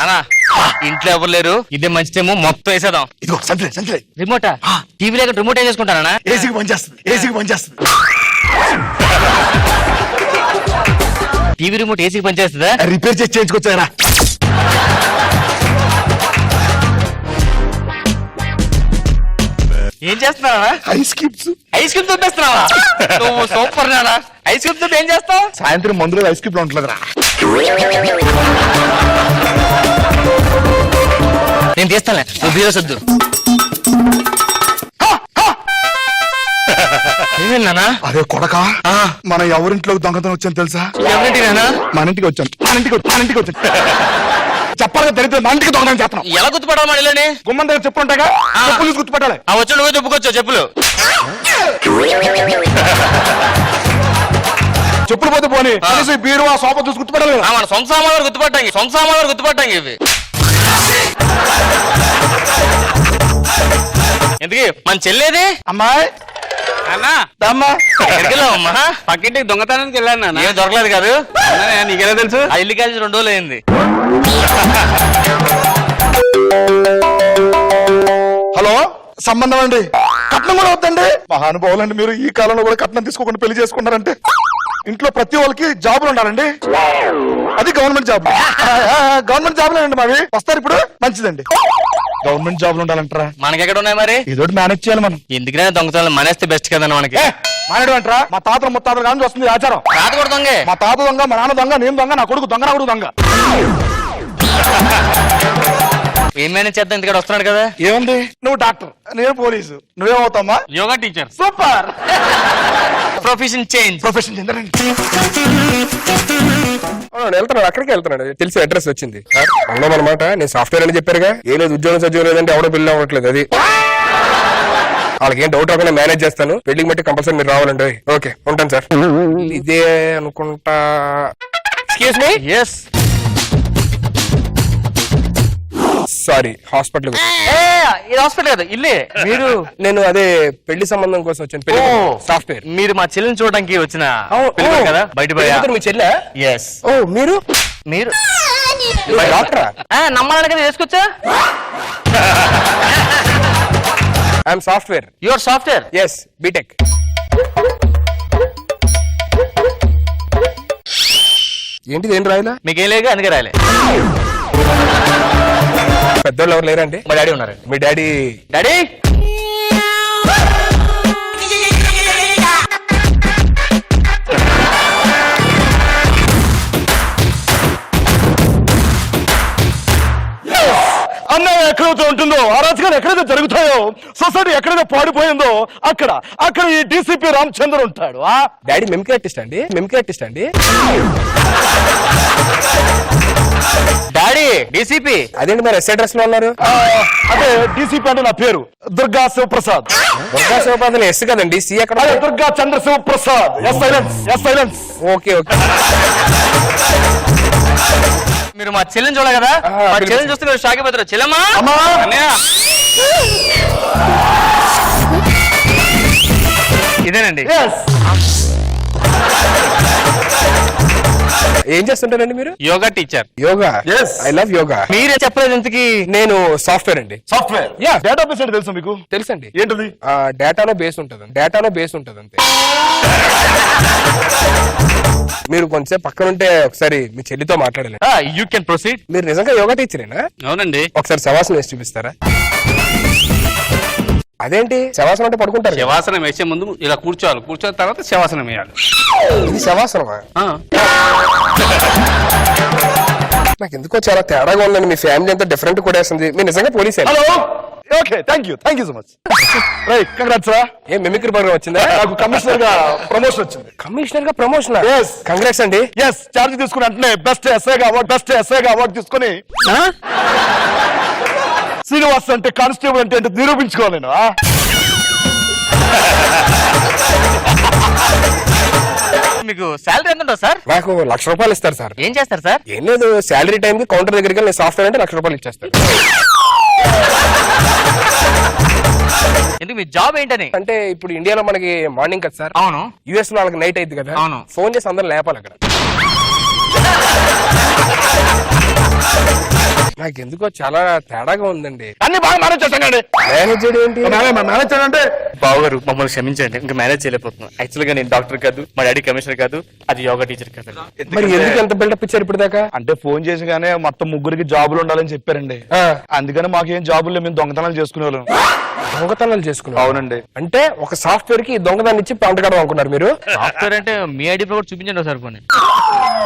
నానా ఇంట్లో ఎవరు లేరు, ఇదే మంచి టైము, మొత్తం వేసేద్దాం. ఇదిగో సంచలే రిమోటా? టీవీ లేక రిమోట్ ఏం చేసుకుంటానా? ఏసీకి పనిచేస్తుంది. టీవీ రిమోట్ ఏసీకి పనిచేస్తుందా? రిపేర్ చేసి చేయించుకొచ్చారా? ఏం చేస్తున్నావా? ఐస్ క్యూబ్స్ తొప్పేస్తున్నావా? నువ్వు సూపర్ నానా. ఐస్ క్యూబ్స్ తోటి ఏం చేస్తావు? సాయంత్రం మందులో ఐస్ క్యూబ్ ఉంటుందిరా. నేను తీస్తానులే, నువ్వు బీరసొద్దు. ఏమేనా? అరే కొడకా, మనం ఎవరింట్లోకి దొంగతనం వచ్చాను తెలుసా? ఎవరింటినా? మన ఇంటికి వచ్చాను. చెప్పాలి దరిద్ర, మన ఇంటికి దొంగతనం చేస్తున్నాం. ఎలా గుర్తుపడాలి మనలోని? గుమ్మం దగ్గర చెప్పులు ఉంటాగా, చెప్పులు తీసి గుర్తుపట్టాలి. ఆ వచ్చి నువ్వే చెప్పుకోవచ్చు చెప్పులు. చెప్పులు పోతే పోనీ, కనీసం బీరు ఆ సోఫా చూసి గుర్తుపట్టాలి. మన సొంత సామాన్లు గుర్తుపట్టాం ఇవి. ఎందుకు మన చెల్లేది? అమ్మాయి అన్నా ఎక్కడికెళ్ళావమ్మా? పక్కింటికి దొంగతనానికి వెళ్ళాను. ఏం దొరకలేదు కాదు. నీకెలా తెలుసు? ఆ ఇల్లు కలిసి 2 రోజులు అయింది. హలో, సంబంధం అండి. కట్నం కూడా వద్దండి. మహానుభావులండి మీరు, ఈ కాలంలో కూడా కట్నం తీసుకోకుండా పెళ్లి చేసుకున్నారంటే. ఇంట్లో ప్రతి వాళ్ళకి జాబులు ఉండాలండి, అది గవర్నమెంట్ జాబ్. గవర్నమెంట్ జాబులేనండి మావి. వస్తారు ఇప్పుడు, మంచిదండి. గవర్నమెంట్ జాబులు ఉండాలంటారా? మనకెక్కడ ఉన్నాయి మరి? ఇదోటి మేనేజ్ చేయాలి మనం. ఎందుకనే దొంగతనాలు మానేస్తే బెస్ట్ కదన్న మనకి. మానేడు అంటారా? మా తాతలు ముత్తాతలు కానీ వస్తుంది ఆచారం. తాత కూడా దొంగే. మా తాత దొంగ, మా నాన్న దొంగ, నేను దొంగ, నా కొడుకు దొంగ, నా కొడుకు దొంగ. ఏం మేనేజ్ చేద్దాం, ఇంటికాడ వస్తున్నాడు కదా. ఏముంది, నువ్వు డాక్టర్, నేను పోలీసు, నువ్వేమవుతామా? Yoga teacher. Super. Profession change. Profession చెందరండి. వెళ్తున్నాడు, అక్కడికి వెళ్తున్నాడు. తెలిసి అడ్రస్ వచ్చింది. అవునా అనమాట, నేను సాఫ్ట్వేర్ అని చెప్పారుగా. ఏ లేదు, ఉద్యోగం సద్యోగం లేదంటే ఎవడో పెళ్లి అవ్వట్లేదు. అది వాళ్ళకి ఏం డౌట్ అవ్వకుండా మేనేజ్ చేస్తాను. పెళ్లికి బట్టి కంపల్సరీ మీరు రావాలండి. ఓకే, ఉంటాను సార్. ఇదే అనుకుంటా. Excuse me. yes. Sorry, hospital. ఇది హాస్పిటల్ కదా, ఇల్లే. మీరు? నేను అదే పెళ్లి సంబంధం కోసం వచ్చాను. సాఫ్ట్వేర్. మీరు మా చెల్లిని చూడడానికి వచ్చిన కదా బయట. మీ చెల్లె? ఎస్. ఓ, మీరు డాక్టరా? నమ్మాలని వేసుకొచ్చా. I'm software. Your software? Yes, BTech. ఏంటిది, ఏం రాయలా? మీకేం లేదు, అందుకే రాయలే. పెద్దోళ్ళు ఎవరు లేరండి? మా డాడీ ఉన్నారు. మీ డాడీ? డాడీ అన్యాయం ఎక్కడైతే ఉంటుందో, అరాచకాలు ఎక్కడైతే జరుగుతాయో, సొసైటీ ఎక్కడైతే పాడిపోయిందో అక్కడ ఈ డీసీపీ రామచంద్ర ఉంటాడు. డాడీ మిమిక్రీ ఆర్టిస్ట్ అండి. Daddy DCP. అదేంటి మరి ఎస్ అడ్రస్ లో ఉన్నారు? అదే డీసీపీ అంటే నా పేరు దుర్గా శివప్రసాద్. దుర్గా శివప్రసాద్ ఎస్ కదండి, సి ఎక్కడ? Durga Chandra Shivaprasad. Yes silence. Okay. మీరు మా చెల్లిని చూడాలి కదా. మా చెల్లిని చూస్తే మీరు షాక్ అయిపోతారు. చెల్లమ్మా, ఇదేనండి. ఏం చేస్తుంటారండి మీరు? Yoga teacher. Yoga? I love yoga. మీరే చెప్పలేదు ఇంతకి. నేను సాఫ్ట్వేర్ అండి. సాఫ్ట్వేర్? డేటాబేస్ అంటే తెలుసా మీకు? తెలుసండి. ఏంటది? డేటాలో బేస్ ఉంటది అంతే. మీరు కొంచెం పక్కన ఉంటే ఒకసారి మీ చెల్లితో మాట్లాడాలి. You can proceed. మీరు నిజంగా యోగా టీచరేనా? అవునండి. ఒకసారి శవాసనం వేసి చూపిస్తారా? అదేంటి శవాసనం అంటే పడుకుంటారు? శవాసనం వేసే ముందు ఇలా కూర్చోవాలి, కూర్చోని తర్వాత శవాసనం వేయాలి. ఇది శవాసనమా? నాకు ఎందుకో చాలా తేడాగా ఉందండి. మీ ఫ్యామిలీ అంతా డిఫరెంట్ కొట్టేస్తుంది. మీరు నిజంగా పోలీసే? Hello, okay, thank you so much. Right, congrats రా. ఏం మిమిక్రీ ప్రోగ్రామ్ వచ్చిందా? నాకు కమిషనర్ గా ప్రమోషన్ వచ్చింది. కమిషనర్ గా ప్రమోషన్? Yes. కంగ్రాట్స్ అండి. ఎస్, చార్జ్ తీసుకుని అంటే బెస్ట్ ఎస్ఐగా అవార్డు తీసుకుని శ్రీనివాస్ అంటే కానిస్టేబుల్ అంటే నిరూపించుకోవాలి నేను. మీకు శాలరీ ఎంత ఉంటుంది సార్? నాకు ₹1,00,000 ఇస్తారు సార్. ఏం చేస్తారు సార్? ఏం లేదు, శాలరీ టైం కి కౌంటర్ దగ్గరికి వెళ్ళి సాఫ్ట్వేర్ అంటే ₹1,00,000 ఇచ్చేస్తారు. ఎందుకు మీ జాబ్ ఏంటని? అంటే ఇప్పుడు ఇండియాలో మనకి మార్నింగ్ కదా సార్. అవును. యుఎస్ లో వాళ్ళకి నైట్ అయింది కదా. అవును. ఫోన్ చేసి అందరూ లేపాలి అక్కడ. నాకు ఎందుకో చాలా తేడాగా ఉందండి. అన్ని బాగా మేనేజ్ చేస్తానండి. మేనేజ్ చేయడం ఏంటి? మేనేజ్ చేయాలంటే బావగారు మమ్మల్ని క్షమించండి, ఇంకా మేనేజ్ చేయలేకపోతున్నాం. యాక్చువల్ గా నేను డాక్టర్ కాదు, మా డాడీ కమిషనర్ కాదు, అది యోగా టీచర్ కాదు. మరి ఎందుకు ఎంత బిల్డప్ ఇచ్చారు ఇప్పుడు దాకా? అంటే ఫోన్ చేసిగానే మొత్తం ముగ్గురికి జాబులు ఉండాలని చెప్పారండి. అందుకని మాకేం జాబులు మేము దొంగతనాలు చేసుకునే వాళ్ళం. దొంగతనాలు చేసుకున్నాం? అవునండి. అంటే ఒక సాఫ్ట్వేర్ కి దొంగదాన్ని ఇచ్చి పంటకడం అనుకున్నారు మీరు? సాఫ్ట్వేర్ అంటే మీ ఐడి ప్రూఫ్ చూపించండి ఒకసారి పోనీ.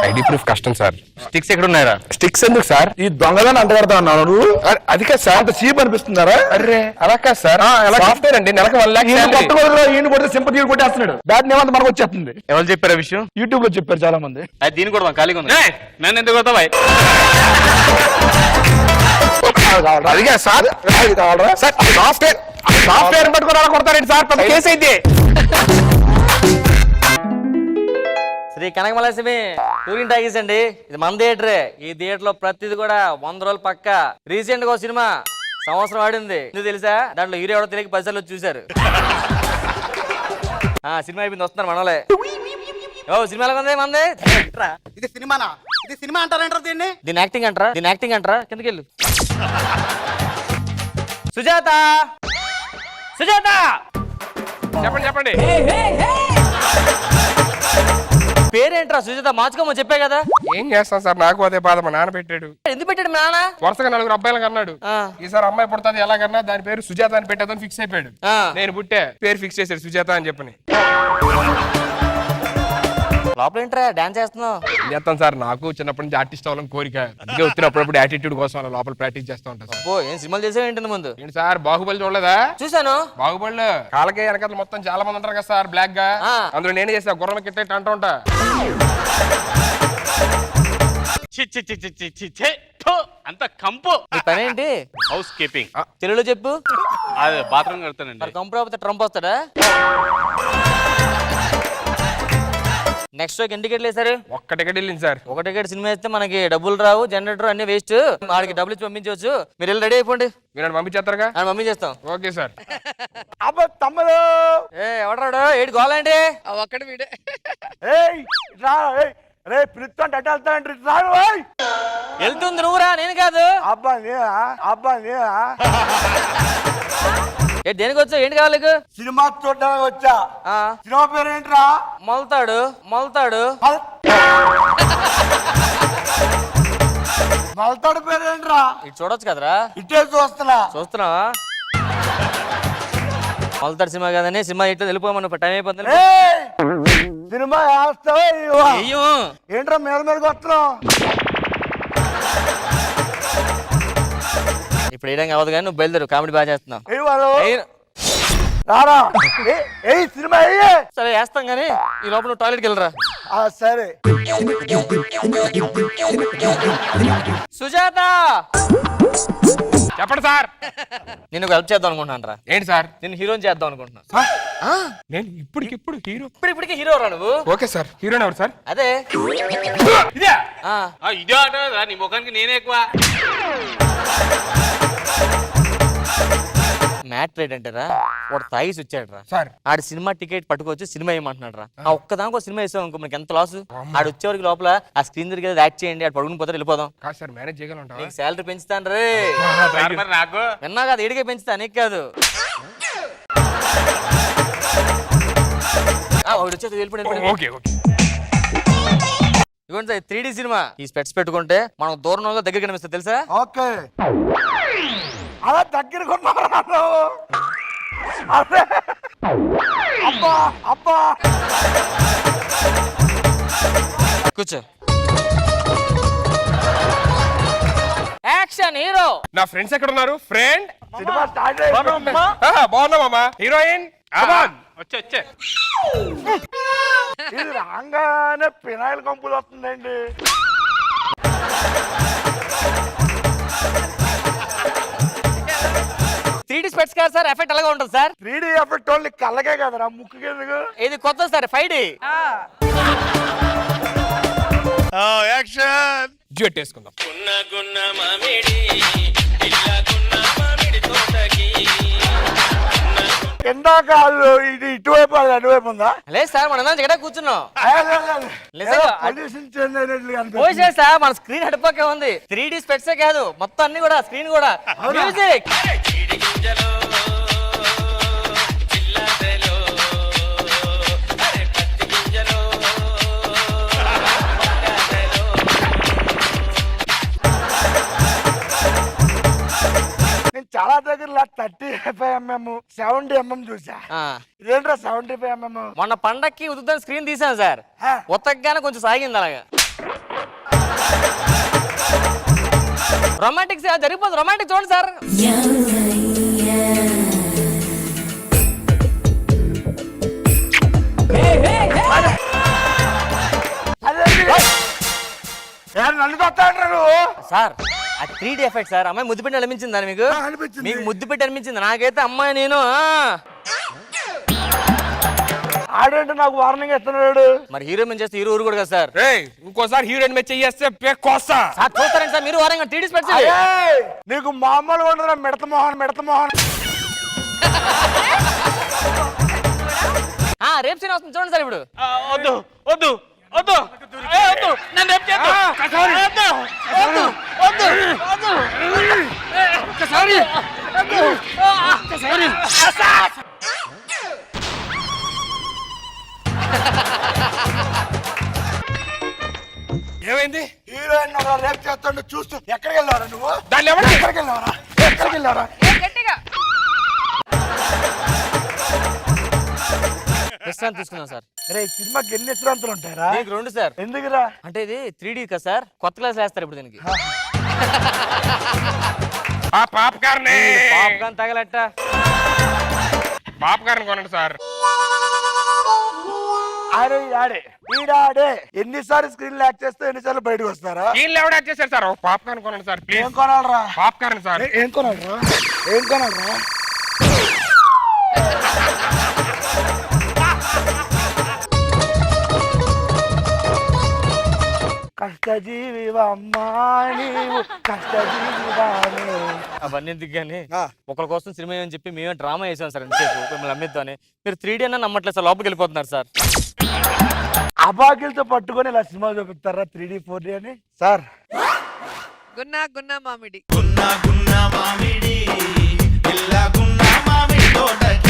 ఐడి ప్రూఫ్ కష్టం సార్. స్టిక్స్ ఎక్కడ ఉన్నారా? స్టిక్స్ ఎందుకు సార్? ఈ దొంగదాన్ని అంటగడతా అన్నాను నువ్వు. అది కాదు సార్. అంత చీప్ అనిపిస్తుందారా? అరే అలా కాదు సార్. సాఫ్ట్వేర్ అండి, నెలకు 1 lakh ఈయన కొడితే సింపతి కొట్టేస్తున్నాడు. బ్యాడ్ నేమ్ అంతా మనకు వచ్చేస్తుంది. ఎవరు చెప్పారు ఆ విషయం? యూట్యూబ్ లో చెప్పారు చాలా మంది. అది దీని కూడా ఖాళీగా ఉంది. నన్ను ఎందుకు కొడతావా? అది కాదు సార్. సార్ సాఫ్ట్వేర్ పట్టుకుని అలా కొడతారండి సార్, పెద్ద కేసు అయితే. శ్రీ కనకమలక్ష్మి టూరింగ్ టాకీస్ అండి, ఇది మన థియేటరే. ఈ థియేటర్ లో ప్రతిది కూడా 100 రోజులు పక్క. రీసెంట్ గా సినిమా సంవత్సరం ఆడింది, ఎందుకు తెలుసా? దాంట్లో హీరో ఎవడో తెలియక 10 సార్లు చూసారు. సినిమా అయిపోయింది, వస్తున్నారు మనోలే. ఓ సినిమా ఎలా ఉంది మంది? ఇది సినిమానా? ఇది సినిమా అంటారంటారు దీన్ని? దీని యాక్టింగ్ అంటారా? దీని యాక్టింగ్ అంటారా? కిందకి వెళ్ళు. సుజాత, సుజాత చెప్పండి చెప్పండి. పేరేంట్రా? సుజాత మార్చుకోమని చెప్పే కదా. ఏం చేస్తాం సార్, నాకు అదే బాధ. మా నాన్న పెట్టాడు. ఎందుకు పెట్టాడు మీ నాన్న? వరుసగా 4 అబ్బాయిలకు అన్నాడు. ఆ. ఈసారి అమ్మాయి పుడుతుంది ఎలాగన్నా దాని పేరు సుజాత అని పెట్టేదని ఫిక్స్ అయిపోయాడు. ఆ. నేను పుట్టే పేరు ఫిక్స్ చేశాడు సుజాత అని చెప్పని. లోపల ఏంట్రా డాన్స్ చేస్తున్నావు? ఏం చేస్తాం సార్, నాకు చిన్నప్పటి నుంచి ఆర్టిస్ట్ అవ్వాలని కోరిక. అందుకే వచ్చినప్పుడు యాటిట్యూడ్ కోసం అలా లోపల ప్రాక్టీస్ చేస్తూ ఉంటాను సార్. ఓ ఏం సినిమాలు చేసావు ఏంటి ముందు? ఏంటి సార్, బాహుబలి చూడలేదా? చూసాను. బాహుబలి కాలకే వెనకాల మొత్తం చాలా మంది ఉంటారు కదా సార్ బ్లాక్ గా. ఆ. అందులో నేనే చేసా గుర్రం కిట్టేట్ అంటూ ఉంటా. అంత కంపు. నీ పనేంటి? House keeping. తెలుగులో చెప్పు. అదే బాత్రూమ్ కడతానండి. మరి కంపు రాకపోతే ట్రంప్ వస్తాడా? నెక్స్ట్ షోకి ఎన్ని టికెట్లు వేసారు? ఒక్క టికెట్ వెళ్ళింది సార్. ఒక టికెట్ సినిమా వేస్తే మనకి డబ్బులు రావు, జనరేటర్ అన్ని వేస్ట్. వాడికి డబ్బులు ఇచ్చి పంపించవచ్చు. మీరు వెళ్ళి రెడీ అయిపోండి. మీరు పంపించేస్తారుగా? మమ్మీ చేస్తాం. Okay sir. అబ్బా తమ్ముడు, ఎవడరాడు? ఏడు గోలండి ఒక్కటి వీడే. రే పిలుస్తుంటే అట్ట వెళ్తానంటే రాడు. వెళ్తుంది నువ్వురా, నేను కాదు. అబ్బా నేనా? అబ్బా నేనా? దేనికి వచ్చావు? ఏంటి కావాలి నీకు? సినిమా చూడడానికి వచ్చా. సినిమా పేరు ఏంట్రా? మొలతాడు. మొలతాడు. మలతాడు పేరు ఏంట్రా? ఇటు చూడొచ్చు కదరా. ఇటే చూస్తున్నా. చూస్తున్నావా? మొలతాడు సినిమా కదని సినిమా ఇట్లా వెళ్ళిపోమను, టైం అయిపోతుంది. సినిమా వేస్తావా? అయ్యో ఏంట్రా మీద మీదకి వస్తున్నావు? ఇప్పుడు వేయడం కావద్దు కానీ నువ్వు బయలుదేరు, కామెడీ బాగా చేస్తున్నావు. రారా సినిమా సరే వేస్తాం కానీ ఈ లోపల నువ్వు టాయిలెట్కి వెళ్ళరా. సరే. సుజాత చెప్పండి సార్. నేను హెల్ప్ చేద్దాం అనుకుంటున్నాను రా. ఏంటి సార్? నేను హీరోని చేద్దాం అనుకుంటున్నా. నేను ఇప్పటికిప్పుడు హీరో? ఇప్పటికే హీరో రా నువ్వు. Okay sir. హీరోని ఎవరు సార్? అదే ఇదే ఆ, ఇదే ఆట. నీ ముఖానికి నేనే ఎక్కువ. మ్యాట్ రేట్ అంటారా? వాడు తాగిసి వచ్చాడు రా సార్. ఆడి సినిమా టికెట్ పట్టుకొచ్చి సినిమా వేయమంటున్నాడు రా. ఆ ఒక్కదానికి సినిమా వేసాం అనుకో మనకి ఎంత లాస్. ఆడు వచ్చేవరకు లోపల ఆ స్క్రీన్ దగ్గర యాక్ట్ చేయండి, ఆడు పడుకుని పోతే వెళ్ళిపోదాం. కాదు సార్, మేనేజ్ చేయగలంటావా? నీకు శాలరీ పెంచుతాను రే. మరి నాకు విన్నా కాదు, ఏడికే పెంచుతా, నీకు కాదు. వాడు వచ్చేది వెళ్ళిపోయి. Okay okay. ఇదిగోండి సార్ 3D సినిమా. ఈ స్పెట్స్ పెట్టుకుంటే మనం దూరం దగ్గర కనిపిస్తుంది తెలుసా? ఓకే. అలా దగ్గరకు అబ్బా అబ్బా. కూర్చో. Action hero. నా ఫ్రెండ్స్ ఎక్కడ ఉన్నారు? ఫ్రెండ్ సినిమా స్టార్ట్ బాగున్నామా? హీరోయిన్ వచ్చే ఇది రాగానే పినాయిల్ కంపులు వస్తుందండి. స్పెట్స్ కాదు సార్, ఎఫెక్ట్ అలాగే ఉంటుంది సార్. 3D ఎఫెక్ట్ ఓన్లీ కళ్ళకే కదరా, ముక్కుకి ఎందుకు? ఇది కొత్త సార్ 5D. యాక్షన్. డ్యూట్ వేసుకుందాం. కింద కాదు ఇది ఇటువైపు అది అటువైపు ఉందా లేదు సార్ మనం ఇక్కడ కూర్చున్నాం నిజంగా. పొల్యూషన్ చేంజ్ అయినట్లుగా పోయి సార్ మన స్క్రీన్ హెడ్పక్కే ఉంది 3D స్పెట్సే కాదు మొత్తం అన్ని కూడా స్క్రీన్ కూడా మ్యూజిక్. నేను చాలా దగ్గర 35mm 70mm చూసా. ఇదేంట్రా 75mm? మొన్న పండక్కి ఉదుద్దని స్క్రీన్ తీసాను సార్, ఉతకగానే కొంచెం సాగింది అలాగా. రొమాంటిక్ జరిగిపోతుంది, రొమాంటిక్ చూడండి సార్. నన్ను కొత్తాండ్రా నువ్వు. సార్ ఆ 3D ఎఫెక్ట్ సార్. అమ్మాయి ముద్దు పెట్టి అనిపించిందా మీకు? అనిపించింది. మీకు ముద్దు పెట్టి అనిపించింది, నాకైతే అమ్మాయి నేను ఆడేంటే నాకు వార్నింగ్ ఇస్తున్నాడు. మరి హీరో మేము చేస్తే హీరో ఊరు కూడా కదా సార్. ఇంకోసారి హీరోయిన్ మీద చెయ్యేస్తే కోస్తా. సార్ చూస్తారండి సార్ మీరు వారంగా 3D స్పెట్స్. ఏయ్, నీకు మామూలుగా ఉండదురా మిడత మోహన్ రేపు సీన్ వస్తుంది చూడండి సార్ ఇప్పుడు. వద్దు వద్దు వద్దు వద్దు నన్ను రేపు చేద్దు. వద్దు వద్దు వద్దు వద్దు ఏమైంది? హీరోయిన్ రేపు చేస్తాడు చూస్తూ ఎక్కడికి వెళ్ళారా నువ్వు? దాన్ని ఎవరు ఎక్కడికి వెళ్ళారా? విశ్రాంతి తీసుకున్నాం సార్. రే సినిమాకి ఎన్ని విశ్రాంతులు ఉంటాయరా? దీనికి 2 సార్. ఎందుకురా? అంటే ఇది 3D కదా సార్, కొత్త క్లాస్ వేస్తారు ఇప్పుడు దీనికి. పాపకార్న్ పాప్కార్న్ తగలట్ట. పాపకార్న్ కొనండి సార్. ఆడే వీడాడే ఎన్నిసార్లు స్క్రీన్ లాక్ చేస్తే ఎన్నిసార్లు బయటకు వస్తారా? వీళ్ళు ఎవడ చేశారు సార్? పాప్కార్న్ కొనండి సార్ ప్లీజ్. ఏం కొనాలరా? Popcorn sir. ఏం కొనాలరా? కష్టజీవివమ్మా నీవు కష్టజీవివానే. అవన్నీ ఎందుకు కానీ ఒకరి కోసం సినిమా అని చెప్పి మేమే డ్రామా వేసాం సార్. ఎంతసేపు మిమ్మల్ని అమ్మిద్దామని మీరు 3D అన్న నమ్మట్లేదు సార్, లోపలికి వెళ్ళిపోతున్నారు సార్. అబాకిలతో పట్టుకొని ఇలా సినిమా చూపిస్తారా 3D 4D అని? సార్ గున్నా గున్నా మామిడి గున్నా గున్నా మామిడి పిల్ల గున్నా మామిడి తోటకి